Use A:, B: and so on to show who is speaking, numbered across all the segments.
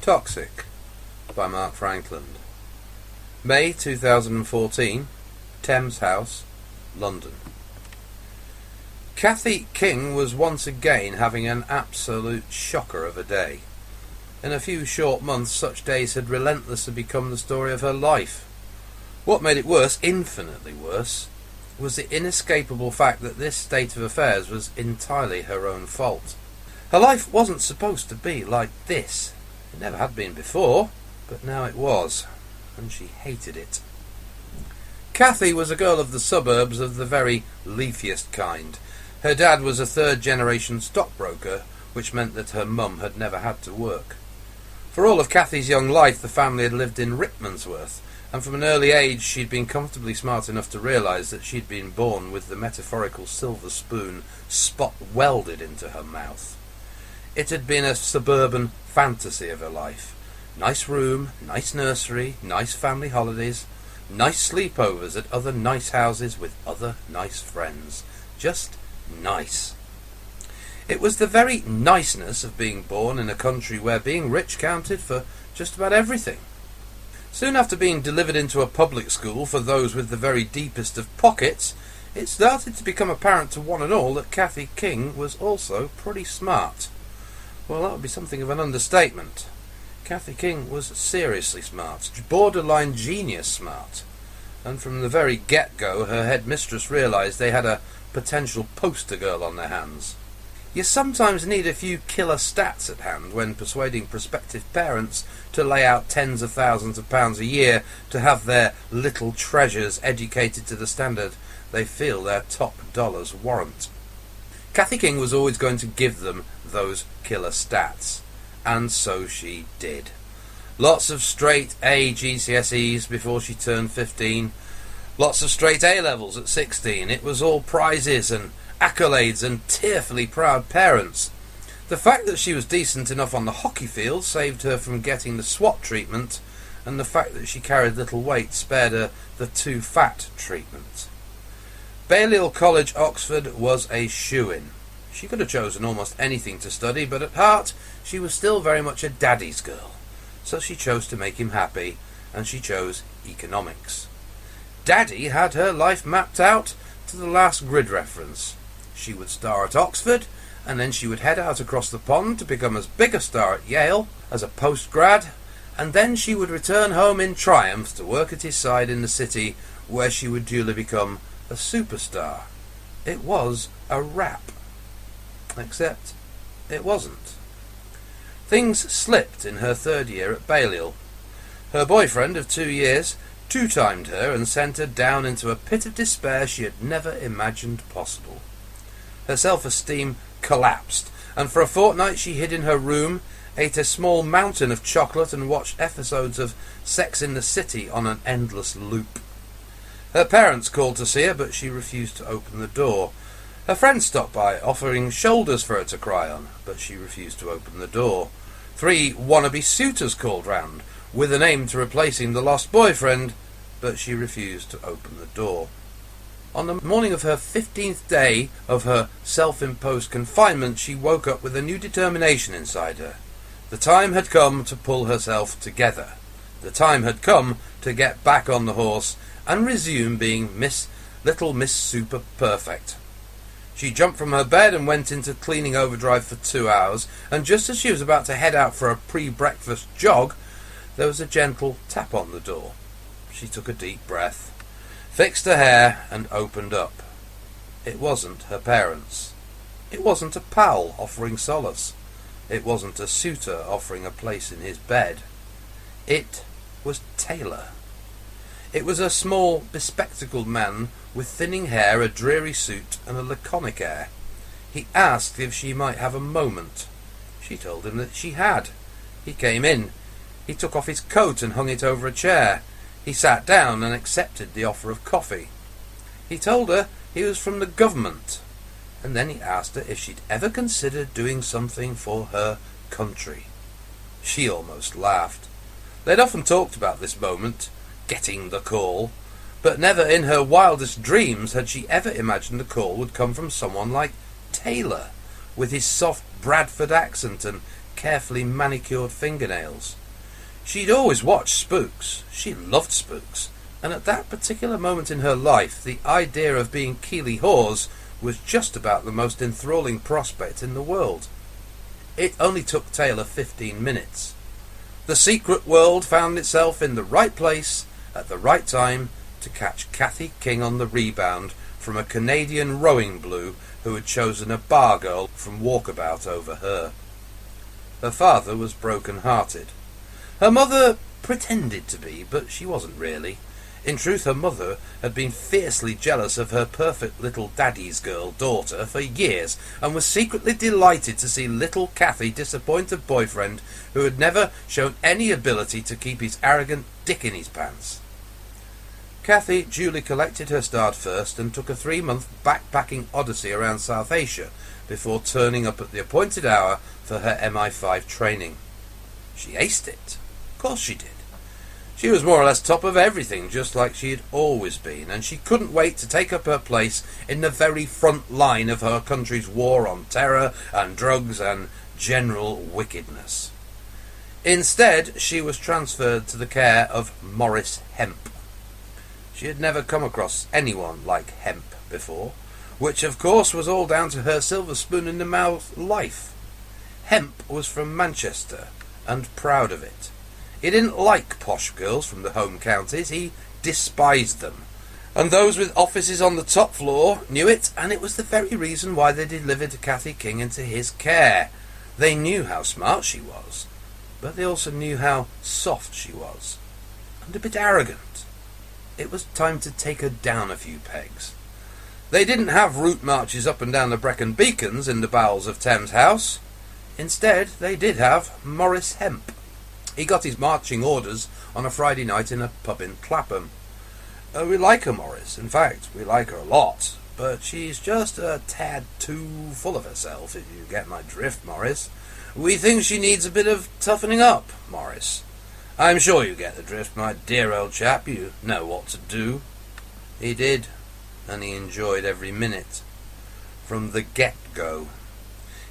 A: Toxic by Mark Frankland. May 2014, Thames House, London. Cathy King was once again having an absolute shocker of a day. In a few short months, such days had relentlessly become the story of her life. What made it worse, infinitely worse, was the inescapable fact that this state of affairs was entirely her own fault. Her life wasn't supposed to be like this. It never had been before, but now it was, and she hated it. Cathy was a girl of the suburbs of the very leafiest kind. Her dad was a third-generation stockbroker, which meant that her mum had never had to work. For all of Cathy's young life, the family had lived in Rickmansworth, and from an early age she'd been comfortably smart enough to realise that she'd been born with the metaphorical silver spoon spot welded into her mouth. It had been a suburban fantasy of her life. Nice room, nice nursery, nice family holidays, nice sleepovers at other nice houses with other nice friends. Just nice. It was the very niceness of being born in a country where being rich counted for just about everything. Soon after being delivered into a public school for those with the very deepest of pockets, it started to become apparent to one and all that Cathy King was also pretty smart. Well, that would be something of an understatement. Cathy King was seriously smart, borderline genius smart. And from the very get-go, her headmistress realised they had a potential poster girl on their hands. You sometimes need a few killer stats at hand when persuading prospective parents to lay out tens of thousands of pounds a year to have their little treasures educated to the standard they feel their top dollars warrant. Cathy King was always going to give them those killer stats, and so she did. Lots of straight A GCSEs before she turned 15, lots of straight A-levels at 16. It was all prizes and accolades and tearfully proud parents. The fact that she was decent enough on the hockey field saved her from getting the SWAT treatment, and the fact that she carried little weight spared her the too fat treatment. Balliol College, Oxford was a shoo-in. She could have chosen almost anything to study, but at heart she was still very much a daddy's girl. So she chose to make him happy, and she chose economics. Daddy had her life mapped out to the last grid reference. She would star at Oxford, and then she would head out across the pond to become as big a star at Yale as a postgrad, and then she would return home in triumph to work at his side in the city, where she would duly become a superstar. It was a wrap. Except it wasn't. Things slipped in her third year at Balliol. Her boyfriend of 2 years two-timed her and sent her down into a pit of despair she had never imagined possible. Her self-esteem collapsed, and for a fortnight she hid in her room, ate a small mountain of chocolate, and watched episodes of Sex in the City on an endless loop. Her parents called to see her, but she refused to open the door. Her friends stopped by, offering shoulders for her to cry on, but she refused to open the door. 3 wannabe suitors called round, with an aim to replacing the lost boyfriend, but she refused to open the door. On the morning of her 15th day of her self-imposed confinement, she woke up with a new determination inside her. The time had come to pull herself together. The time had come to get back on the horse and resume being Little Miss Super Perfect. She jumped from her bed and went into cleaning overdrive for 2 hours, and just as she was about to head out for a pre-breakfast jog, there was a gentle tap on the door. She took a deep breath, fixed her hair, and opened up. It wasn't her parents. It wasn't a pal offering solace. It wasn't a suitor offering a place in his bed. It was Taylor. It was a small, bespectacled man with thinning hair, a dreary suit, and a laconic air. He asked if she might have a moment. She told him that she had. He came in. He took off his coat and hung it over a chair. He sat down and accepted the offer of coffee. He told her he was from the government, and then he asked her if she'd ever considered doing something for her country. She almost laughed. They'd often talked about this moment, getting the call, but never in her wildest dreams had she ever imagined the call would come from someone like Taylor, with his soft Bradford accent and carefully manicured fingernails. She'd always watched spooks. She loved spooks. And at that particular moment in her life, the idea of being Keeley Hawes was just about the most enthralling prospect in the world. It only took Taylor 15 minutes. The secret world found itself in the right place at the right time to catch Cathy King on the rebound from a Canadian rowing blue who had chosen a bar girl from Walkabout over her. Her father was broken-hearted. Her mother pretended to be, but she wasn't really. In truth, her mother had been fiercely jealous of her perfect little daddy's girl daughter for years, and was secretly delighted to see little Cathy disappoint a boyfriend who had never shown any ability to keep his arrogant dick in his pants. Cathy duly collected her start first and took a 3-month backpacking odyssey around South Asia before turning up at the appointed hour for her MI5 training. She aced it. Of course she did. She was more or less top of everything, just like she had always been, and she couldn't wait to take up her place in the very front line of her country's war on terror and drugs and general wickedness. Instead, she was transferred to the care of Maurice Hemp. She had never come across anyone like Hemp before, which of course was all down to her silver spoon in the mouth life. Hemp was from Manchester, and proud of it. He didn't like posh girls from the home counties, he despised them. And those with offices on the top floor knew it, and it was the very reason why they delivered Cathy King into his care. They knew how smart she was, but they also knew how soft she was, and a bit arrogant. It was time to take her down a few pegs. They didn't have route marches up and down the Brecon Beacons in the bowels of Thames House. Instead, they did have Maurice Hemp. He got his marching orders on a Friday night in a pub in Clapham. We like her, Maurice. In fact, we like her a lot. But she's just a tad too full of herself, if you get my drift, Maurice. We think she needs a bit of toughening up, Maurice. I'm sure you get the drift, my dear old chap. You know what to do. He did, and he enjoyed every minute. From the get-go.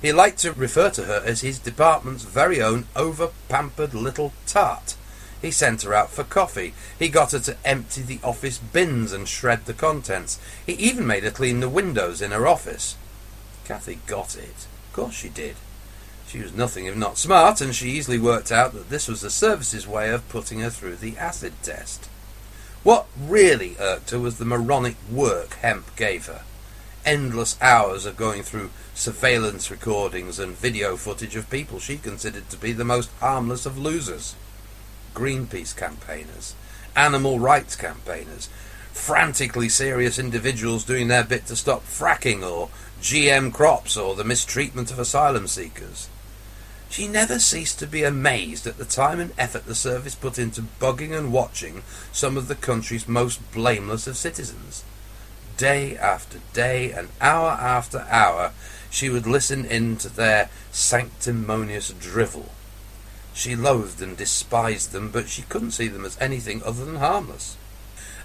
A: He liked to refer to her as his department's very own over-pampered little tart. He sent her out for coffee. He got her to empty the office bins and shred the contents. He even made her clean the windows in her office. Cathy got it. Of course she did. She was nothing if not smart, and she easily worked out that this was the service's way of putting her through the acid test. What really irked her was the moronic work Hemp gave her. Endless hours of going through surveillance recordings and video footage of people she considered to be the most harmless of losers. Greenpeace campaigners, animal rights campaigners, frantically serious individuals doing their bit to stop fracking or GM crops or the mistreatment of asylum seekers. She never ceased to be amazed at the time and effort the service put into bugging and watching some of the country's most blameless of citizens. Day after day and hour after hour, she would listen in to their sanctimonious drivel. She loathed and despised them, but she couldn't see them as anything other than harmless.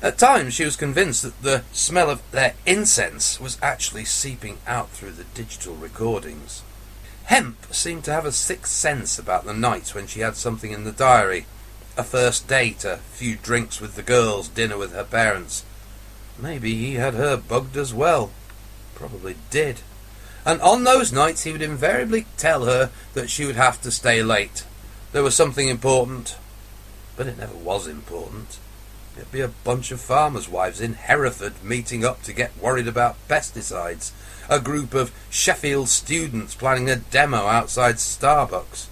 A: At times she was convinced that the smell of their incense was actually seeping out through the digital recordings. Hemp seemed to have a sixth sense about the nights when she had something in the diary. A first date, a few drinks with the girls, dinner with her parents. Maybe he had her bugged as well. Probably did. And on those nights he would invariably tell her that she would have to stay late. There was something important. But it never was important. It'd be a bunch of farmers' wives in Hereford meeting up to get worried about pesticides. A group of Sheffield students planning a demo outside Starbucks.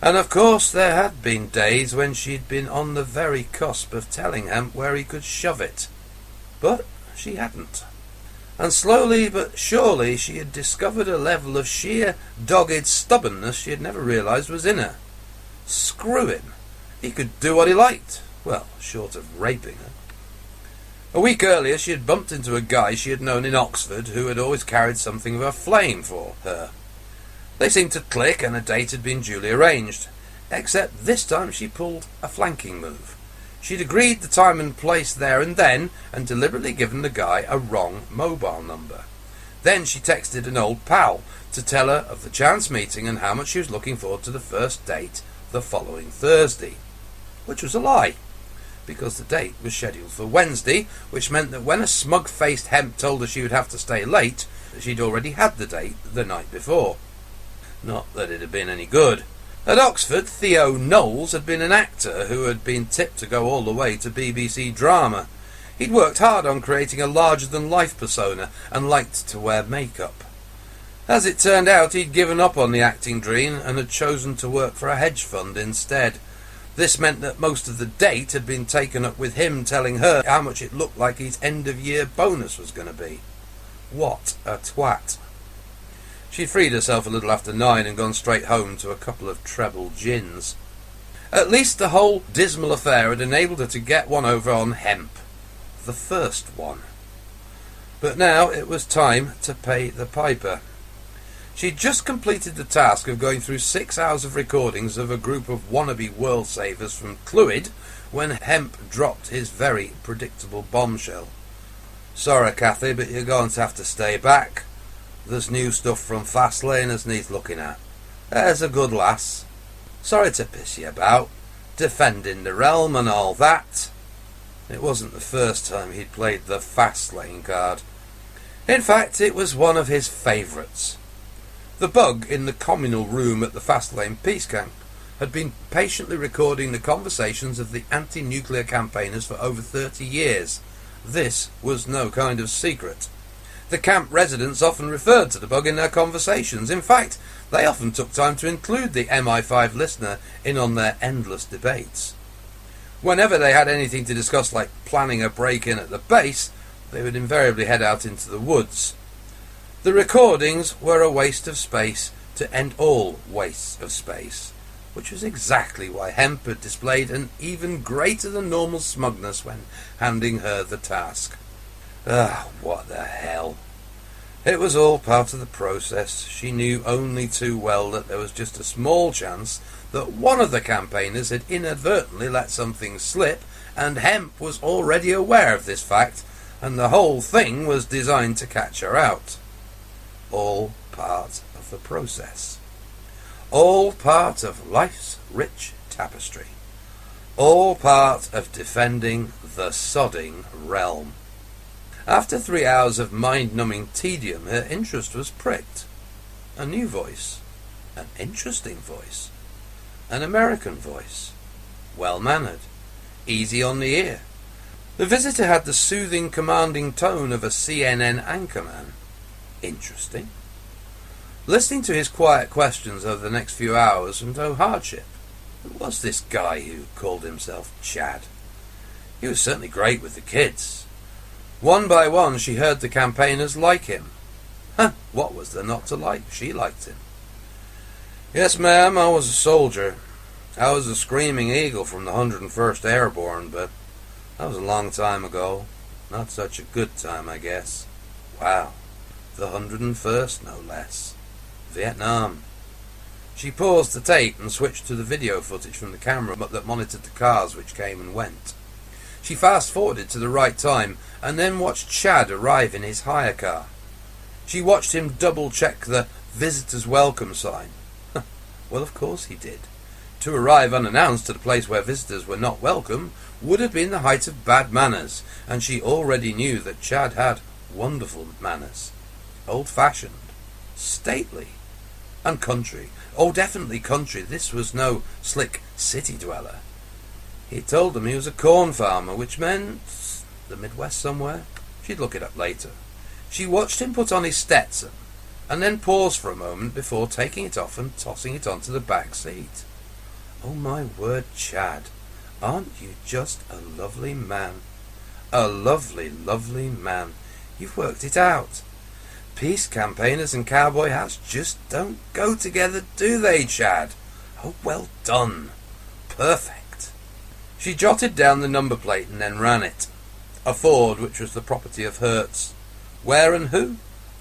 A: And of course there had been days when she'd been on the very cusp of telling Hemp where he could shove it. But she hadn't. And slowly but surely she had discovered a level of sheer, dogged stubbornness she had never realised was in her. Screw him. He could do what he liked. Well, short of raping her. A week earlier she had bumped into a guy she had known in Oxford who had always carried something of a flame for her. They seemed to click and a date had been duly arranged. Except this time she pulled a flanking move. She'd agreed the time and place there and then, and deliberately given the guy a wrong mobile number. Then she texted an old pal to tell her of the chance meeting and how much she was looking forward to the first date the following Thursday, which was a lie, because the date was scheduled for Wednesday, which meant that when a smug-faced hemp told her she would have to stay late, she'd already had the date the night before. Not that it had been any good. At Oxford, Theo Knowles had been an actor who had been tipped to go all the way to BBC drama. He'd worked hard on creating a larger-than-life persona and liked to wear makeup. As it turned out, he'd given up on the acting dream and had chosen to work for a hedge fund instead. This meant that most of the date had been taken up with him telling her how much it looked like his end-of-year bonus was going to be. What a twat. She'd freed herself a little after 9 and gone straight home to a couple of treble gins. At least the whole dismal affair had enabled her to get one over on hemp. The first one. But now it was time to pay the piper. She'd just completed the task of going through 6 hours of recordings of a group of wannabe world savers from Clwyd when Hemp dropped his very predictable bombshell. "Sorry, Cathy, but you're going to have to stay back. There's new stuff from Fastlane as needs looking at. There's a good lass. Sorry to piss you about. Defending the realm and all that." It wasn't the first time he'd played the Fastlane card. In fact, it was one of his favourites. The bug in the communal room at the Fastlane Peace Camp had been patiently recording the conversations of the anti-nuclear campaigners for over 30 years. This was no kind of secret. The camp residents often referred to the bug in their conversations. In fact, they often took time to include the MI5 listener in on their endless debates. Whenever they had anything to discuss, like planning a break-in at the base, they would invariably head out into the woods. The recordings were a waste of space to end all wastes of space, which was exactly why Hemp had displayed an even greater than normal smugness when handing her the task. What the hell. It was all part of the process. She knew only too well that there was just a small chance that one of the campaigners had inadvertently let something slip, and Hemp was already aware of this fact, and the whole thing was designed to catch her out. All part of the process. All part of life's rich tapestry. All part of defending the sodding realm. After 3 hours of mind-numbing tedium, her interest was pricked. A new voice. An interesting voice. An American voice. Well-mannered. Easy on the ear. The visitor had the soothing, commanding tone of a CNN anchorman. Interesting. Listening to his quiet questions over the next few hours was no hardship. Who was this guy who called himself Chad? He was certainly great with the kids. One by one she heard the campaigners like him. What was there not to like? She liked him. "Yes, ma'am, I was a soldier. I was a Screaming Eagle from the 101st Airborne, but that was a long time ago. Not such a good time, I guess. Wow. The 101st, no less. Vietnam." She paused the tape and switched to the video footage from the camera that monitored the cars which came and went. She fast-forwarded to the right time and then watched Chad arrive in his hire car. She watched him double-check the visitor's welcome sign. Well, of course he did. To arrive unannounced at a place where visitors were not welcome would have been the height of bad manners, and she already knew that Chad had wonderful manners. Old-fashioned, stately, and country. Oh, definitely country. This was no slick city dweller. He told them he was a corn farmer, which meant the Midwest somewhere. She'd look it up later. She watched him put on his Stetson, and then paused for a moment before taking it off and tossing it onto the back seat. Oh my word, Chad, aren't you just a lovely man? A lovely, lovely man. You've worked it out. Peace campaigners and cowboy hats just don't go together, do they, Chad? Oh, well done. Perfect. She jotted down the number plate and then ran it. A Ford, which was the property of Hertz. Where and who?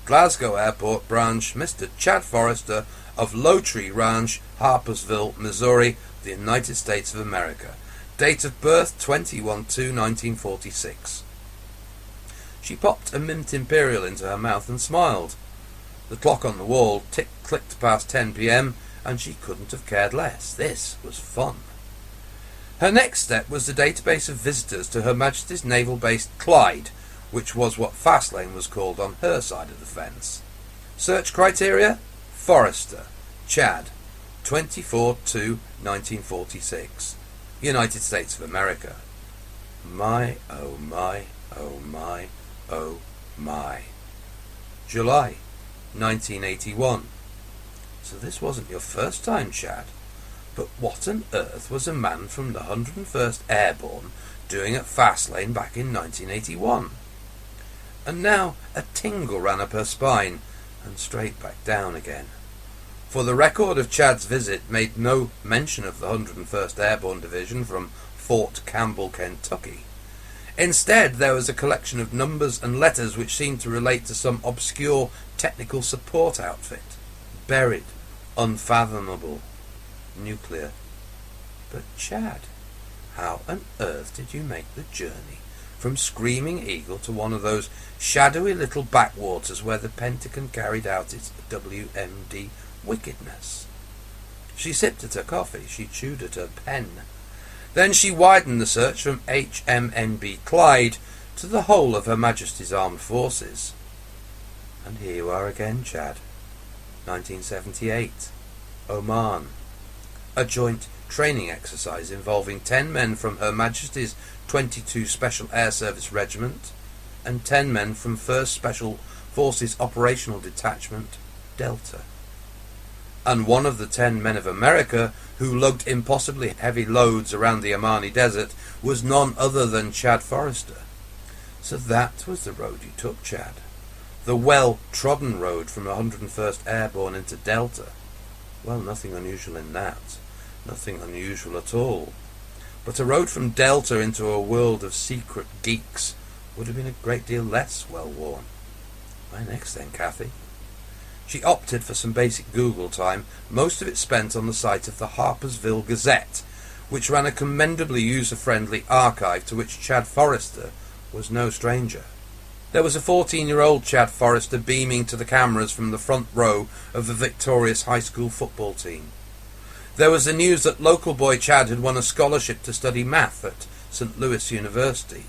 A: Glasgow Airport Branch, Mr. Chad Forrester of Low Tree Ranch, Harpersville, Missouri, the United States of America. Date of birth 21/2/1946. She popped a mint imperial into her mouth and smiled. The clock on the wall clicked past 10 p.m, and she couldn't have cared less. This was fun. Her next step was the database of visitors to Her Majesty's Naval Base Clyde, which was what Fastlane was called on her side of the fence. Search criteria? Forrester, Chad, 24/2/1946, United States of America. My, oh my, oh my, oh my. July 1981. So this wasn't your first time, Chad. But what on earth was a man from the 101st Airborne doing at Fastlane back in 1981? And now a tingle ran up her spine and straight back down again. For the record of Chad's visit made no mention of the 101st Airborne Division from Fort Campbell, Kentucky. Instead, there was a collection of numbers and letters which seemed to relate to some obscure technical support outfit. Buried, unfathomable, nuclear. But Chad, how on earth did you make the journey from Screaming Eagle to one of those shadowy little backwaters where the Pentagon carried out its WMD wickedness? She sipped at her coffee, she chewed at her pen. Then she widened the search from HMNB Clyde to the whole of Her Majesty's Armed Forces. And here you are again, Chad. 1978. Oman. A joint training exercise involving 10 men from Her Majesty's 22 Special Air Service Regiment and 10 men from 1st Special Forces Operational Detachment, Delta. And one of the 10 men of America who lugged impossibly heavy loads around the Omani desert was none other than Chad Forrester. So that was the road you took, Chad. The well-trodden road from 101st Airborne into Delta. Well, nothing unusual in that. Nothing unusual at all. But a road from Delta into a world of secret geeks would have been a great deal less well-worn. Why next then, Kathy? She opted for some basic Google time, most of it spent on the site of the Harpersville Gazette, which ran a commendably user-friendly archive to which Chad Forrester was no stranger. There was a 14-year-old Chad Forrester beaming to the cameras from the front row of the victorious high school football team. There was the news that local boy Chad had won a scholarship to study math at St. Louis University.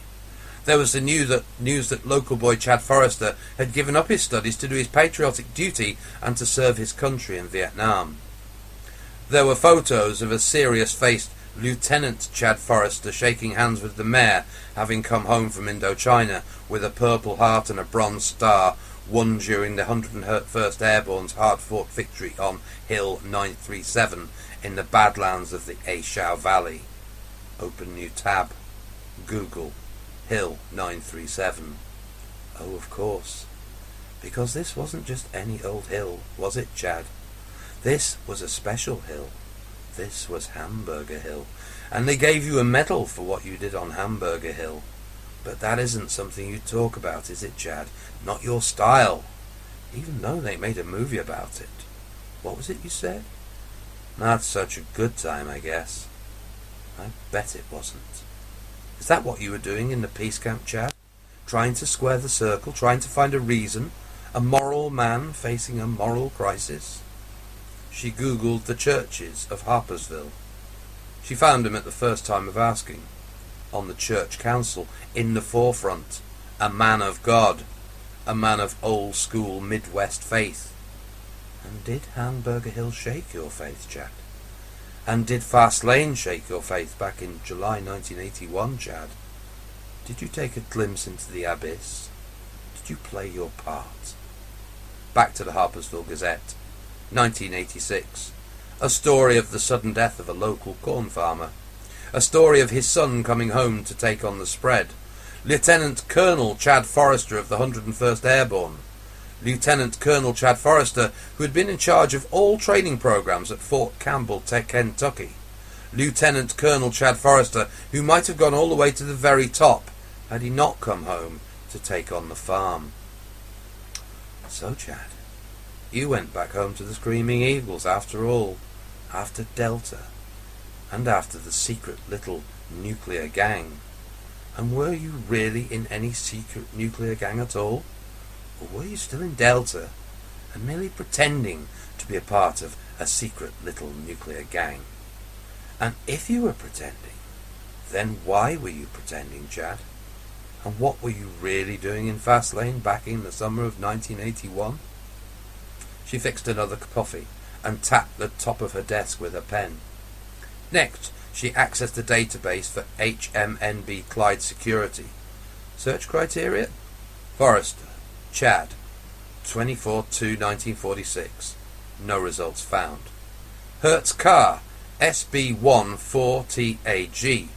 A: There was the news that local boy Chad Forrester had given up his studies to do his patriotic duty and to serve his country in Vietnam. There were photos of a serious-faced Lieutenant Chad Forrester shaking hands with the mayor, having come home from Indochina with a Purple Heart and a Bronze Star won during the 101st Airborne's hard-fought victory on Hill 937 in the Badlands of the A Shau Valley. Open new tab. Google. Hill 937. Oh, of course. Because this wasn't just any old hill, was it, Chad? This was a special hill. This was Hamburger Hill. And they gave you a medal for what you did on Hamburger Hill. But that isn't something you talk about, is it, Chad? Not your style. Even though they made a movie about it. What was it you said? Not such a good time, I guess. I bet it wasn't. Is that what you were doing in the peace camp, Chad? Trying to square the circle, trying to find a reason? A moral man facing a moral crisis? She Googled the churches of Harpersville. She found him at the first time of asking. On the church council, in the forefront. A man of God. A man of old-school Midwest faith. And did Hamburger Hill shake your faith, Chad? And did Fastlane shake your faith back in July 1981, Chad? Did you take a glimpse into the abyss? Did you play your part? Back to the Harpersville Gazette, 1986. A story of the sudden death of a local corn farmer. A story of his son coming home to take on the spread. Lieutenant Colonel Chad Forrester of the 101st Airborne. Lieutenant Colonel Chad Forrester, who had been in charge of all training programs at Fort Campbell, Kentucky. Lieutenant Colonel Chad Forrester, who might have gone all the way to the very top had he not come home to take on the farm. So, Chad, you went back home to the Screaming Eagles after all, after Delta, and after the secret little nuclear gang. And were you really in any secret nuclear gang at all? Or were you still in Delta and merely pretending to be a part of a secret little nuclear gang? And if you were pretending, then why were you pretending, Chad? And what were you really doing in Fastlane back in the summer of 1981? She fixed another coffee and tapped the top of her desk with a pen. Next, she accessed the database for HMNB Clyde Security. Search criteria? Forrester, Chad, 24/2/1946. No results found. Hertz car, SB14TAG,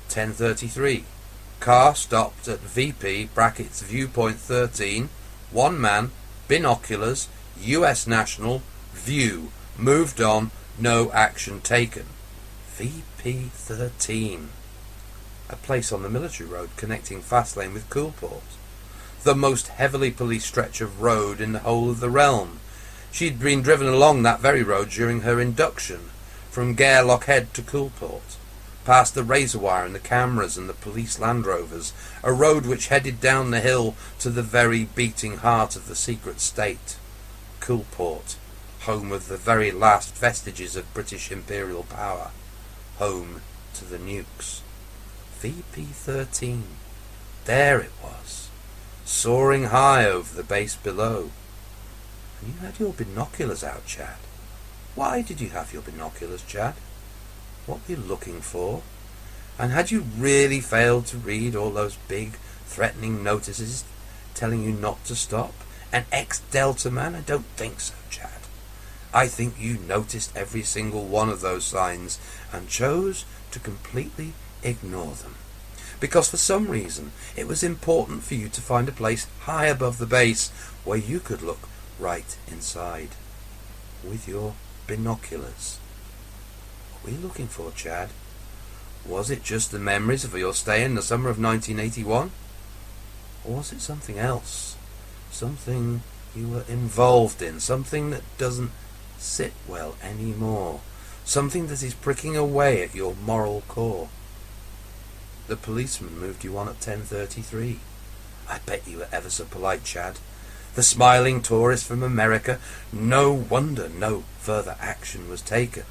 A: 1033. Car stopped at VP brackets viewpoint 13. One man, binoculars, US national, view. Moved on, no action taken. VP 13. A place on the military road connecting Fastlane with Coolport. The most heavily policed stretch of road in the whole of the realm. She'd been driven along that very road during her induction, from Gairloch Head to Coolport, past the razor wire and the cameras and the police Land Rovers, a road which headed down the hill to the very beating heart of the secret state. Coolport, home of the very last vestiges of British imperial power, home to the nukes. VP-13, there it was, soaring high over the base below. And you had your binoculars out, Chad. Why did you have your binoculars, Chad? What were you looking for? And had you really failed to read all those big, threatening notices telling you not to stop? An ex-Delta man? I don't think so, Chad. I think you noticed every single one of those signs and chose to completely ignore them. Because for some reason it was important for you to find a place high above the base where you could look right inside with your binoculars. What were you looking for, Chad? Was it just the memories of your stay in the summer of 1981? Or was it something else? Something you were involved in, something that doesn't sit well anymore, something that is pricking away at your moral core? The policeman moved you on at 10:33. I bet you were ever so polite, Chad. The smiling tourist from America. No wonder no further action was taken.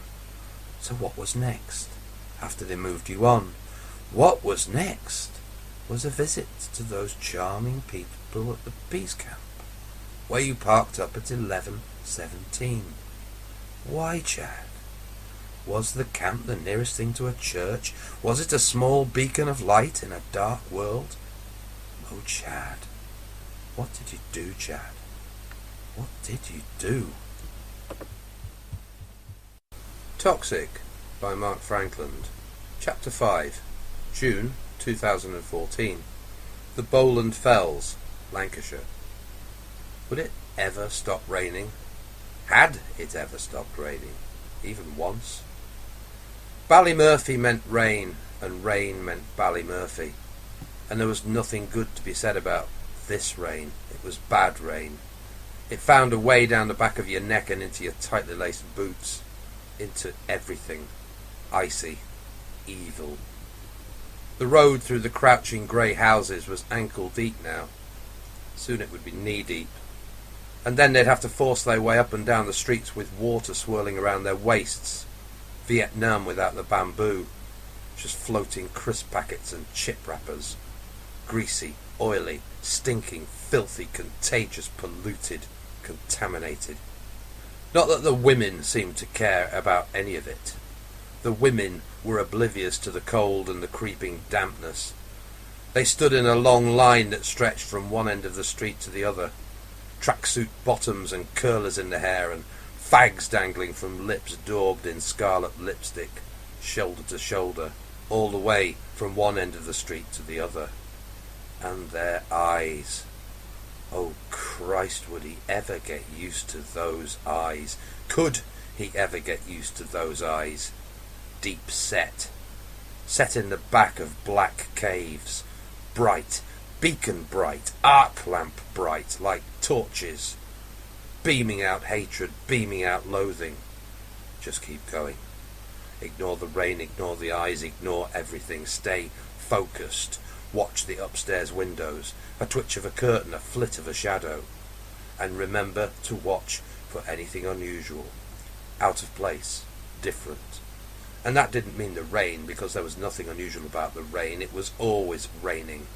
A: So what was next? After they moved you on, what was next was a visit to those charming people at the peace camp, where you parked up at 11:17. Why, Chad? Was the camp the nearest thing to a church? Was it a small beacon of light in a dark world? Oh, Chad. What did you do, Chad? What did you do? Toxic by Mark Frankland. Chapter 5. June 2014. The Bowland Fells, Lancashire. Would it ever stop raining? Had it ever stopped raining? Even once? Ballymurphy meant rain, and rain meant Ballymurphy. And there was nothing good to be said about this rain. It was bad rain. It found a way down the back of your neck and into your tightly laced boots. Into everything. Icy. Evil. The road through the crouching grey houses was ankle deep now. Soon it would be knee deep. And then they'd have to force their way up and down the streets with water swirling around their waists. Vietnam without the bamboo. Just floating crisp packets and chip wrappers. Greasy, oily, stinking, filthy, contagious, polluted, contaminated. Not that the women seemed to care about any of it. The women were oblivious to the cold and the creeping dampness. They stood in a long line that stretched from one end of the street to the other. Tracksuit bottoms and curlers in the hair, and fags dangling from lips daubed in scarlet lipstick, shoulder to shoulder, all the way from one end of the street to the other. And their eyes. Oh Christ, would he ever get used to those eyes? Could he ever get used to those eyes? Deep set. Set in the back of black caves. Bright. Beacon bright. Arc lamp bright. Like torches. Beaming out hatred. Beaming out loathing. Just keep going. Ignore the rain. Ignore the eyes. Ignore everything. Stay focused. Watch the upstairs windows, a twitch of a curtain, a flit of a shadow. And remember to watch for anything unusual, out of place, different. And that didn't mean the rain, because there was nothing unusual about the rain. It was always raining.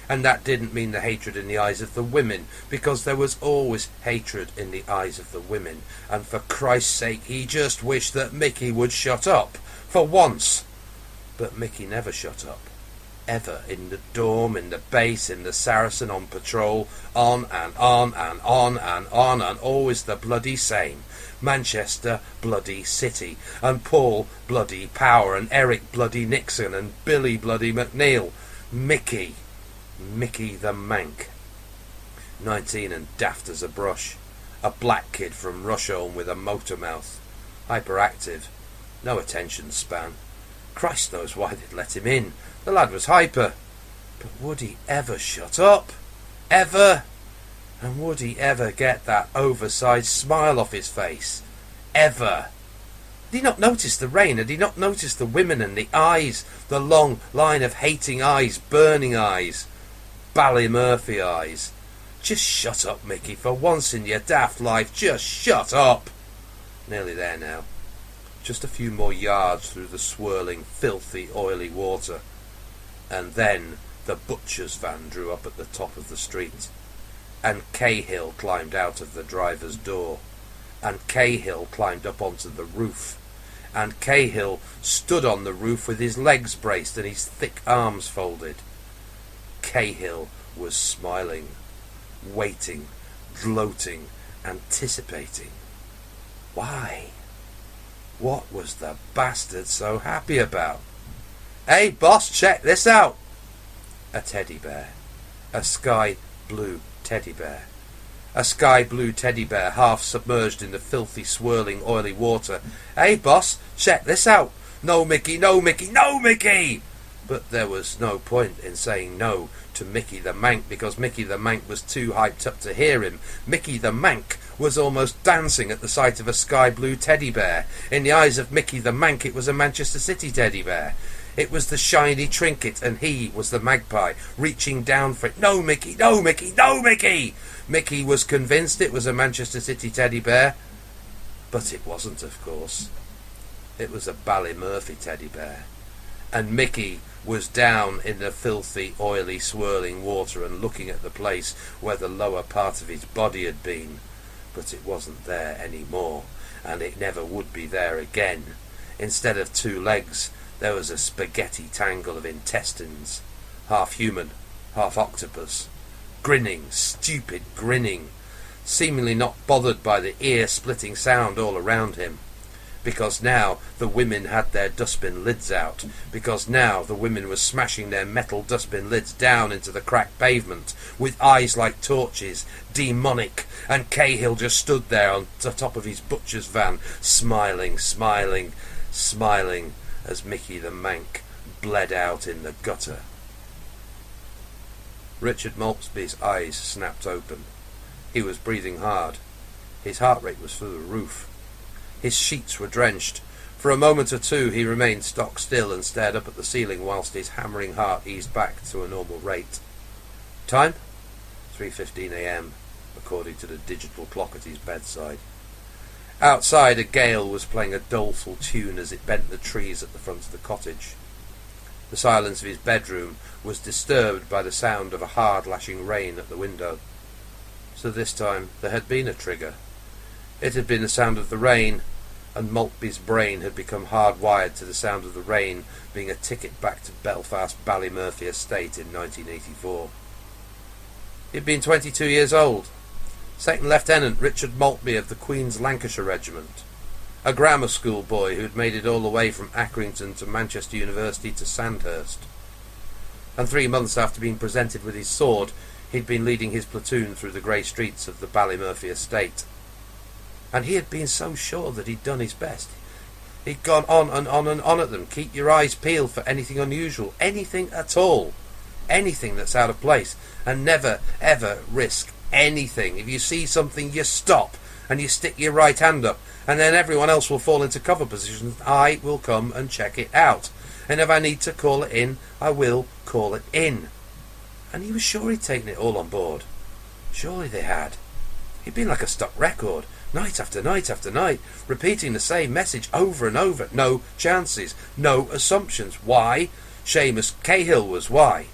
A: And that didn't mean the hatred in the eyes of the women, because there was always hatred in the eyes of the women. And for Christ's sake, he just wished that Mickey would shut up, for once. But Mickey never shut up. Ever. In the dorm, in the base, in the Saracen, on patrol, on and on and on and on, and always the bloody same. Manchester bloody City, and Paul bloody Power, and Eric bloody Nixon, and Billy bloody McNeil. Mickey the Mank. 19 and daft as a brush. A black kid from Rusholme with a motor mouth. Hyperactive. No attention span. Christ knows why they'd let him in. The lad was hyper. But would he ever shut up? Ever? And would he ever get that oversized smile off his face? Ever? Had he not noticed the rain? Had he not noticed the women and the eyes? The long line of hating eyes, burning eyes. Ballymurphy eyes. Just shut up, Mickey, for once in your daft life. Just shut up. Nearly there now. Just a few more yards through the swirling, filthy, oily water. And then the butcher's van drew up at the top of the street. And Cahill climbed out of the driver's door. And Cahill climbed up onto the roof. And Cahill stood on the roof with his legs braced and his thick arms folded. Cahill was smiling, waiting, gloating, anticipating. Why? What was the bastard so happy about? Hey, boss, check this out! A teddy bear. A sky blue teddy bear. A sky blue teddy bear half submerged in the filthy, swirling, oily water. Hey, boss, check this out! No, Mickey, no, Mickey, no, Mickey! But there was no point in saying no to Mickey the Mank, because Mickey the Mank was too hyped up to hear him. Mickey the Mank was almost dancing at the sight of a sky blue teddy bear. In the eyes of Mickey the Mank, it was a Manchester City teddy bear. It was the shiny trinket, and he was the magpie, reaching down for it. No, Mickey, no, Mickey, no, Mickey! Mickey was convinced it was a Manchester City teddy bear. But it wasn't, of course. It was a Ballymurphy teddy bear. And Mickey was down in the filthy, oily, swirling water and looking at the place where the lower part of his body had been. But it wasn't there anymore, and it never would be there again. Instead of two legs, there was a spaghetti tangle of intestines, half human, half octopus, grinning, stupid grinning, seemingly not bothered by the ear-splitting sound all around him. Because now the women had their dustbin lids out, because now the women were smashing their metal dustbin lids down into the cracked pavement, with eyes like torches, demonic, and Cahill just stood there on the top of his butcher's van, smiling, smiling, smiling, as Mickey the Mank bled out in the gutter. Richard Maltby's eyes snapped open. He was breathing hard. His heart rate was through the roof. His sheets were drenched. For a moment or two he remained stock still and stared up at the ceiling whilst his hammering heart eased back to a normal rate. Time? 3:15 a.m, according to the digital clock at his bedside. Outside, a gale was playing a doleful tune as it bent the trees at the front of the cottage. The silence of his bedroom was disturbed by the sound of a hard lashing rain at the window. So this time there had been a trigger. It had been the sound of the rain, and Maltby's brain had become hardwired to the sound of the rain being a ticket back to Belfast Ballymurphy Estate in 1984. He had been 22 years old. Second Lieutenant Richard Maltby of the Queen's Lancashire Regiment. A grammar school boy who had made it all the way from Accrington to Manchester University to Sandhurst. And 3 months after being presented with his sword, he'd been leading his platoon through the grey streets of the Ballymurphy Estate. And he had been so sure that he'd done his best. He'd gone on and on and on at them. Keep your eyes peeled for anything unusual, anything at all, anything that's out of place, and never, ever risk anything. If you see something, you stop and you stick your right hand up, and then everyone else will fall into cover positions. I will come and check it out, and if I need to call it in, I will call it in. And he was sure he'd taken it all on board. Surely they had. He'd been like a stuck record, night after night after night, repeating the same message over and over. No chances, no assumptions. Why? Seamus Cahill was why.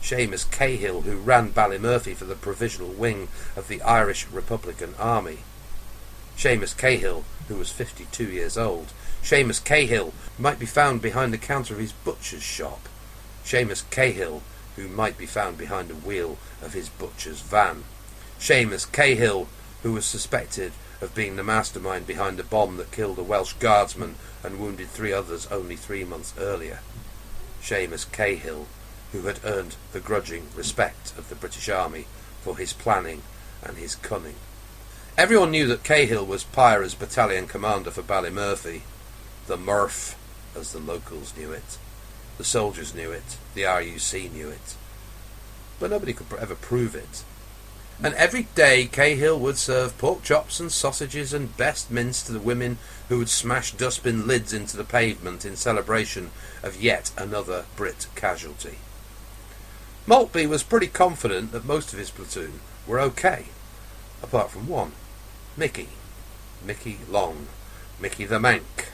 A: Seamus Cahill, who ran Ballymurphy for the provisional wing of the Irish Republican Army. Seamus Cahill, who was 52 years old. Seamus Cahill might be found behind the counter of his butcher's shop. Seamus Cahill, who might be found behind the wheel of his butcher's van. Seamus Cahill, who was suspected of being the mastermind behind the bomb that killed a Welsh guardsman and wounded 3 others only 3 months earlier. Seamus Cahill, who had earned the grudging respect of the British Army for his planning and his cunning. Everyone knew that Cahill was Pyra's battalion commander for Ballymurphy. The Murph, as the locals knew it. The soldiers knew it. The RUC knew it. But nobody could ever prove it. And every day Cahill would serve pork chops and sausages and best mince to the women who would smash dustbin lids into the pavement in celebration of yet another Brit casualty. Maltby was pretty confident that most of his platoon were okay, apart from one, Mickey Long, Mickey the Mank,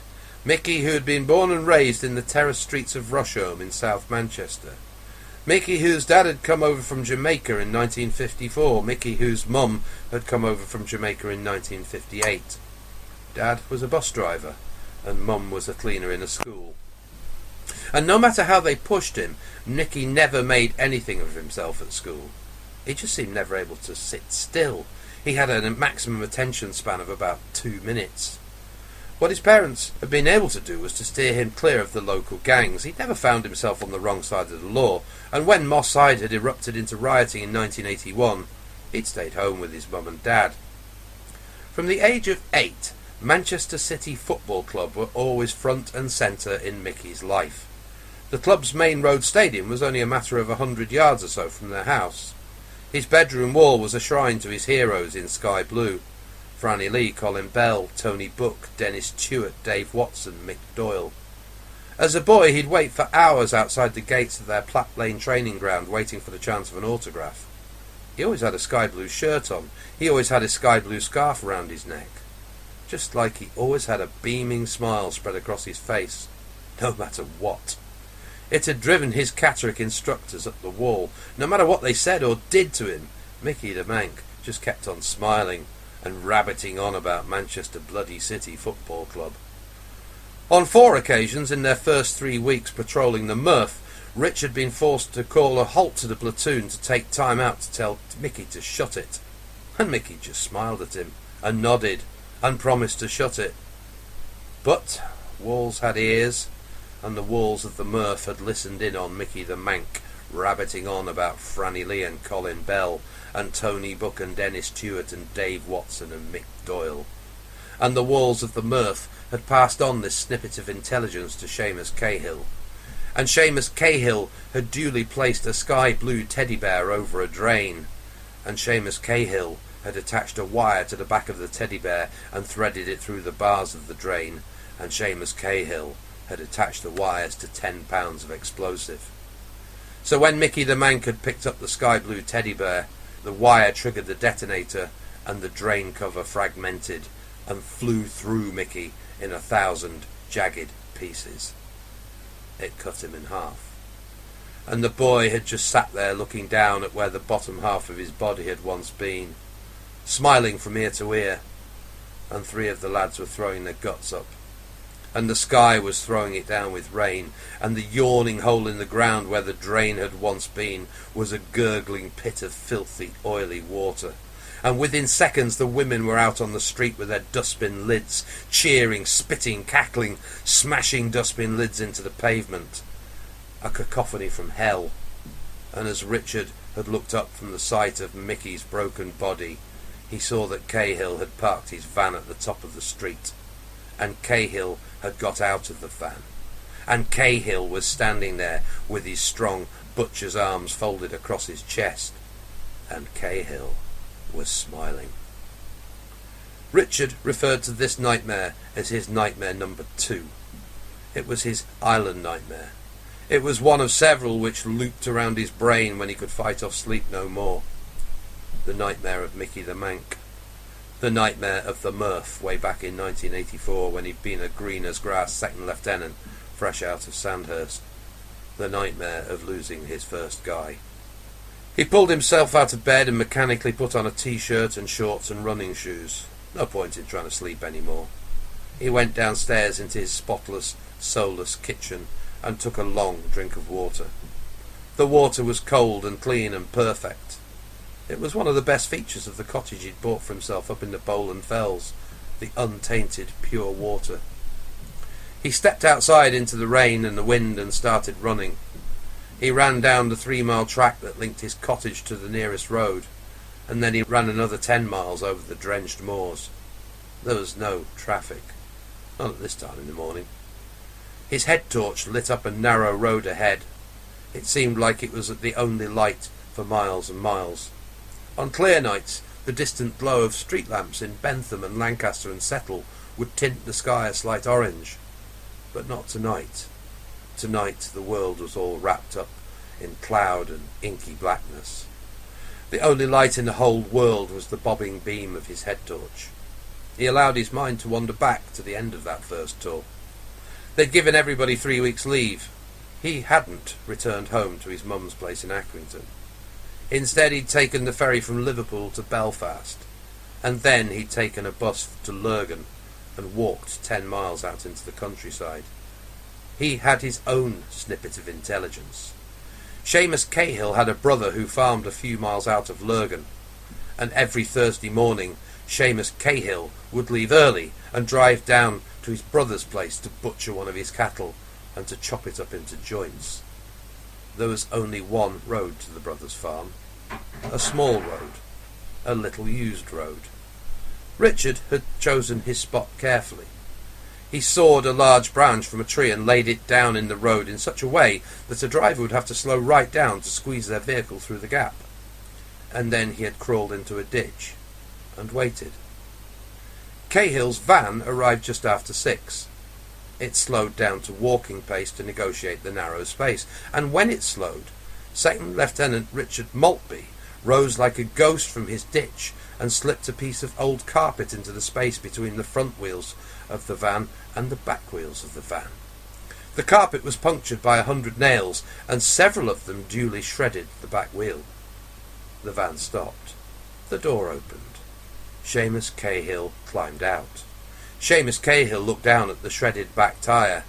A: Mickey who had been born and raised in the terrace streets of Rusholme in South Manchester, Mickey whose dad had come over from Jamaica in 1954, Mickey whose mum had come over from Jamaica in 1958. Dad was a bus driver, and mum was a cleaner in a school. And no matter how they pushed him, Mickey never made anything of himself at school. He just seemed never able to sit still. He had a maximum attention span of about 2 minutes. What his parents had been able to do was to steer him clear of the local gangs. He'd never found himself on the wrong side of the law, and when Moss Side had erupted into rioting in 1981, he'd stayed home with his mum and dad. From the age of 8, Manchester City Football Club were always front and centre in Mickey's life. The club's main road stadium was only a matter of 100 yards or so from their house. His bedroom wall was a shrine to his heroes in sky blue. Franny Lee, Colin Bell, Tony Book, Dennis Stewart, Dave Watson, Mick Doyle. As a boy, he'd wait for hours outside the gates of their Platt Lane training ground, waiting for the chance of an autograph. He always had a sky blue shirt on. He always had a sky blue scarf around his neck. Just like he always had a beaming smile spread across his face, no matter what. It had driven his Catterick instructors up the wall. No matter what they said or did to him, Mickey the Mank just kept on smiling and rabbiting on about Manchester Bloody City Football Club. On 4 occasions in their first 3 weeks patrolling the Murph, Rich had been forced to call a halt to the platoon to take time out to tell Mickey to shut it. And Mickey just smiled at him and nodded and promised to shut it. But walls had ears, and the walls of the Murph had listened in on Mickey the Mank rabbiting on about Franny Lee and Colin Bell and Tony Book and Dennis Stewart and Dave Watson and Mick Doyle. And the walls of the Murph had passed on this snippet of intelligence to Seamus Cahill. And Seamus Cahill had duly placed a sky blue teddy bear over a drain. And Seamus Cahill had attached a wire to the back of the teddy bear and threaded it through the bars of the drain. And Seamus Cahill had attached the wires to 10 pounds of explosive. So when Mickey the Mank had picked up the sky blue teddy bear, the wire triggered the detonator and the drain cover fragmented and flew through Mickey in 1,000 jagged pieces. It cut him in half. And the boy had just sat there looking down at where the bottom half of his body had once been, smiling from ear to ear, and 3 of the lads were throwing their guts up. And the sky was throwing it down with rain, and the yawning hole in the ground where the drain had once been was a gurgling pit of filthy, oily water. And within seconds the women were out on the street with their dustbin lids, cheering, spitting, cackling, smashing dustbin lids into the pavement. A cacophony from hell. And as Richard had looked up from the sight of Mickey's broken body, he saw that Cahill had parked his van at the top of the street. And Cahill had got out of the van, and Cahill was standing there with his strong butcher's arms folded across his chest, and Cahill was smiling. Richard referred to this nightmare as his nightmare number 2. It was his island nightmare. It was one of several which looped around his brain when he could fight off sleep no more. The nightmare of Mickey the Mank. The nightmare of the Murph way back in 1984 when he'd been a green-as-grass second lieutenant fresh out of Sandhurst. The nightmare of losing his first guy. He pulled himself out of bed and mechanically put on a t-shirt and shorts and running shoes. No point in trying to sleep anymore. He went downstairs into his spotless, soulless kitchen and took a long drink of water. The water was cold and clean and perfect. It was one of the best features of the cottage he'd bought for himself up in the Bowland Fells, the untainted, pure water. He stepped outside into the rain and the wind and started running. He ran down the 3-mile track that linked his cottage to the nearest road, and then he ran another 10 miles over the drenched moors. There was no traffic, not at this time in the morning. His head torch lit up a narrow road ahead. It seemed like it was the only light for miles and miles. On clear nights, the distant glow of street lamps in Bentham and Lancaster and Settle would tint the sky a slight orange. But not tonight. Tonight the world was all wrapped up in cloud and inky blackness. The only light in the whole world was the bobbing beam of his head torch. He allowed his mind to wander back to the end of that first tour. They'd given everybody 3 weeks' leave. He hadn't returned home to his mum's place in Accrington. Instead he'd taken the ferry from Liverpool to Belfast, and then he'd taken a bus to Lurgan and walked 10 miles out into the countryside. He had his own snippet of intelligence. Seamus Cahill had a brother who farmed a few miles out of Lurgan, and every Thursday morning Seamus Cahill would leave early and drive down to his brother's place to butcher one of his cattle and to chop it up into joints. There was only one road to the brothers' farm, a small road, a little used road. Richard had chosen his spot carefully. He sawed a large branch from a tree and laid it down in the road in such a way that a driver would have to slow right down to squeeze their vehicle through the gap. And then he had crawled into a ditch and waited. Cahill's van arrived just after 6. It slowed down to walking pace to negotiate the narrow space, and when it slowed, Second Lieutenant Richard Maltby rose like a ghost from his ditch and slipped a piece of old carpet into the space between the front wheels of the van and the back wheels of the van. The carpet was punctured by 100 nails, and several of them duly shredded the back wheel. The van stopped. The door opened. Seamus Cahill climbed out. Seamus Cahill looked down at the shredded back tyre.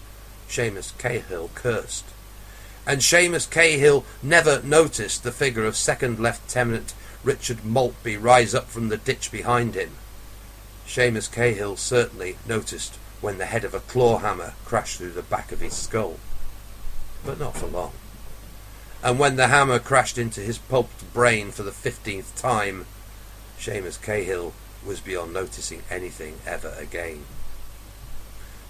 A: Seamus Cahill cursed. And Seamus Cahill never noticed the figure of Second Lieutenant Richard Maltby rise up from the ditch behind him. Seamus Cahill certainly noticed when the head of a claw hammer crashed through the back of his skull. But not for long. And when the hammer crashed into his pulped brain for the 15th time, Seamus Cahill was beyond noticing anything ever again.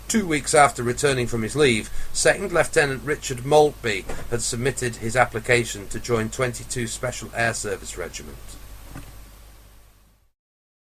A: 2 weeks after returning from his leave, Second Lieutenant Richard Maltby had submitted his application to join 22 Special Air Service Regiment.